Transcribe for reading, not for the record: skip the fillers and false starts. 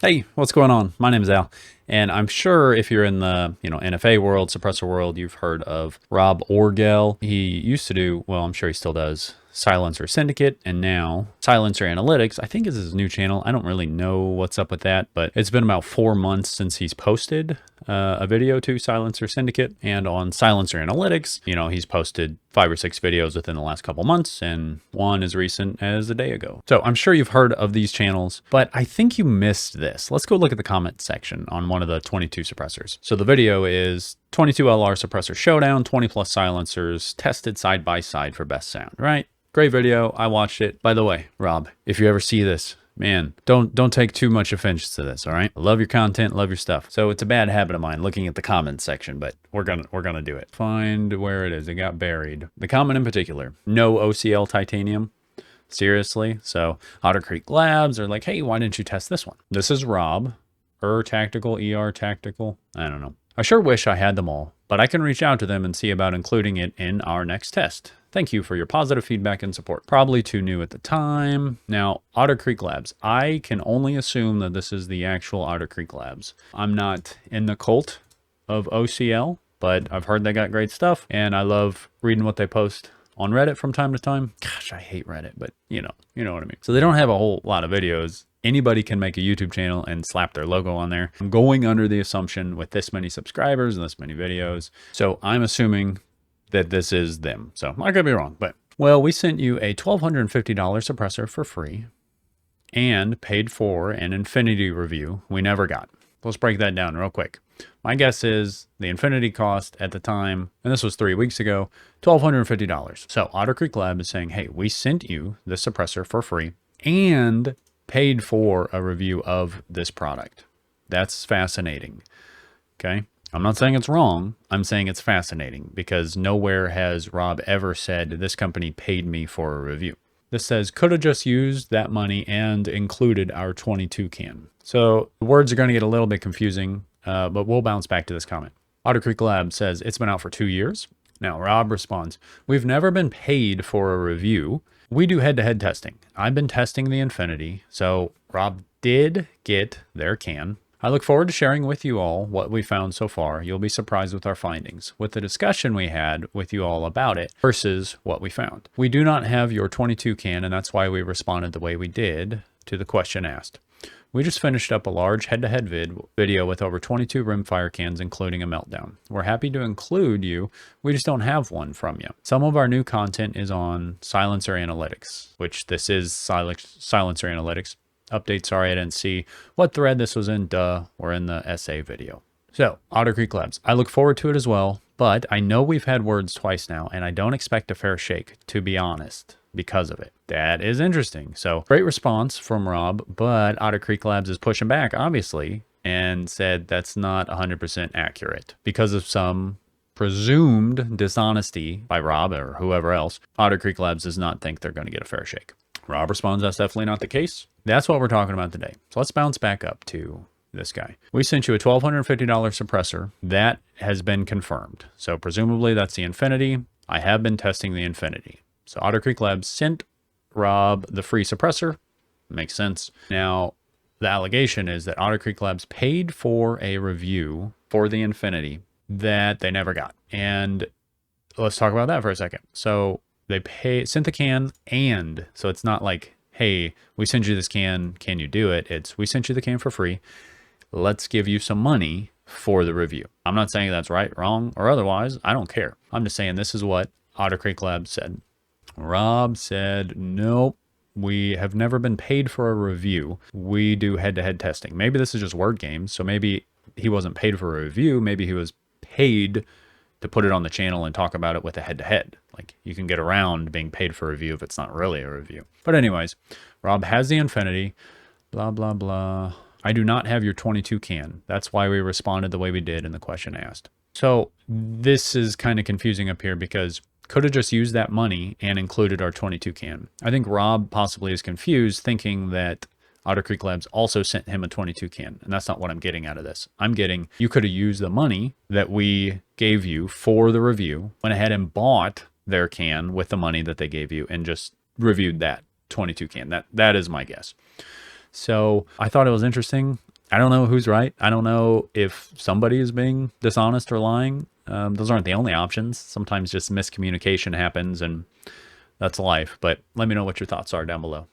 Hey, what's going on? My name is Al, and I'm sure if you're in the, NFA world, suppressor world, you've heard of Rob Orgel. He used to do, well, I'm sure he still does, Silencer Syndicate, and now Silencer Analytics, I think is his new channel. I don't really know what's up with that, but it's been about 4 months since he's posted a video to Silencer Syndicate, and on Silencer Analytics, he's posted 5 or 6 videos within the last couple months, and one as recent as a day ago. So I'm sure you've heard of these channels, but I think you missed this. Let's go look at the comment section on one of the 22 suppressors. So the video is 22 LR suppressor showdown, 20 plus silencers tested side by side for best sound, right? Great video. I watched it. By the way, Rob, if you ever see this, man, don't take too much offense to this, all right? I love your content, love your stuff. So it's a bad habit of mine looking at the comments section, but we're gonna do it. Find where it is. It got buried. The comment in particular, no OCL titanium. Seriously? So Otter Creek Labs are like, hey, why didn't you test this one? This is Rob, Tactical, Tactical. I don't know. I sure wish I had them all, but I can reach out to them and see about including it in our next test. Thank you for your positive feedback and support. Probably too new at the time. Now, Otter Creek Labs. I can only assume that this is the actual Otter Creek Labs. I'm not in the cult of OCL, but I've heard they got great stuff, and I love reading what they post on Reddit from time to time. Gosh, I hate Reddit, but you know what I mean. So they don't have a whole lot of videos. Anybody can make a YouTube channel and slap their logo on there. I'm going under the assumption with this many subscribers and this many videos. So I'm assuming that this is them. So I could be wrong, but well, we sent you a $1,250 suppressor for free and paid for an Infinity review we never got. Let's break that down real quick. My guess is the Infinity cost at the time, and this was 3 weeks ago, $1,250. So Otter Creek Lab is saying, hey, we sent you the suppressor for free and paid for a review of this product. That's fascinating. Okay. I'm not saying it's wrong. I'm saying it's fascinating because nowhere has Rob ever said this company paid me for a review. This says, could have just used that money and included our 22 can. So the words are going to get a little bit confusing, but we'll bounce back to this comment. Otter Creek Lab says it's been out for 2 years. Now Rob responds, we've never been paid for a review. We do head-to-head testing. I've been testing the Infinity. So Rob did get their can. I look forward to sharing with you all what we found so far. You'll be surprised with our findings, with the discussion we had with you all about it versus what we found. We do not have your 22 can, and that's why we responded the way we did to the question asked. We just finished up a large head-to-head video with over 22 rimfire cans, including a meltdown. We're happy to include you. We just don't have one from you. Some of our new content is on Silencer Analytics, which this is Silencer Analytics. Update, sorry, I didn't see what thread this was in. Duh, we're in the SA video. So, Otter Creek Labs. I look forward to it as well, but I know we've had words twice now, and I don't expect a fair shake, to be honest, because of it. That is interesting. So, great response from Rob, but Otter Creek Labs is pushing back, obviously, and said that's not 100% accurate because of some presumed dishonesty by Rob or whoever else. Otter Creek Labs does not think they're going to get a fair shake. Rob responds, that's definitely not the case. That's what we're talking about today. So let's bounce back up to this guy. We sent you a $1,250 suppressor. That has been confirmed. So presumably that's the Infinity. I have been testing the Infinity. So Otter Creek Labs sent Rob the free suppressor. Makes sense. Now, the allegation is that Otter Creek Labs paid for a review for the Infinity that they never got. And let's talk about that for a second. So they sent the can, and so it's not like, hey, we sent you this can you do it? It's, we sent you the can for free. Let's give you some money for the review. I'm not saying that's right, wrong, or otherwise. I don't care. I'm just saying this is what Otter Creek Labs said. Rob said, nope, we have never been paid for a review. We do head-to-head testing. Maybe this is just word games. So maybe he wasn't paid for a review. Maybe he was paid to put it on the channel and talk about it with a head-to-head. Like, you can get around being paid for a review if it's not really a review. But anyways, Rob has the Infinity, blah, blah, blah. I do not have your 22 can. That's why we responded the way we did in the question asked. So this is kind of confusing up here because could have just used that money and included our 22 can. I think Rob possibly is confused thinking that Otter Creek Labs also sent him a 22 can. And that's not what I'm getting out of this. I'm getting, you could have used the money that we gave you for the review, went ahead and bought their can with the money that they gave you and just reviewed that 22 can. That is my guess. So I thought it was interesting. I don't know who's right. I don't know if somebody is being dishonest or lying. Those aren't the only options. Sometimes just miscommunication happens, and that's life. But let me know what your thoughts are down below.